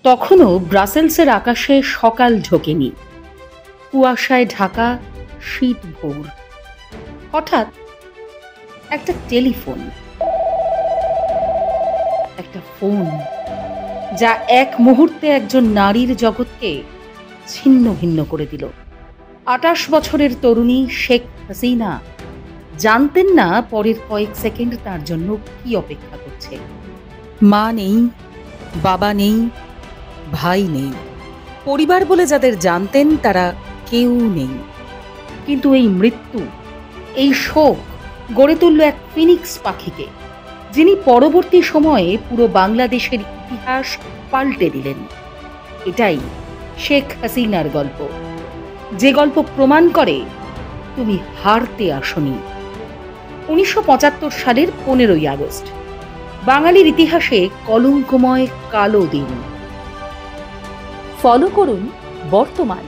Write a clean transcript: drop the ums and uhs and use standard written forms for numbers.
তখনও ব্রাসেলসের আকাশে সকাল ঢোকেনি, কুয়াশায় ঢাকা শীত ভোর। হঠাৎ একটা টেলিফোন, একটা ফোন, যা এক মুহূর্তে একজন নারীর জগৎকে ছিন্ন ভিন্ন করে দিল। ২৮ বছরের তরুণী শেখ হাসিনা জানতেন না পরের কয়েক সেকেন্ড তার জন্য কি অপেক্ষা করছে। মা নেই, বাবা নেই, ভাই নেই, পরিবার বলে যাদের জানতেন তারা কেউ নেই। কিন্তু এই মৃত্যু, এই শোক গড়ে তুলল এক ফিনিক্স পাখিকে, যিনি পরবর্তী সময়ে পুরো বাংলাদেশের ইতিহাস পাল্টে দিলেন। এটাই শেখ হাসিনার গল্প, যে গল্প প্রমাণ করে তুমি হারতে আসনি। ১৯৭৫ সালের ১৫ই আগস্ট, বাঙালির ইতিহাসে কলঙ্কময় কালো দিন। ফলো করুন বর্তমান।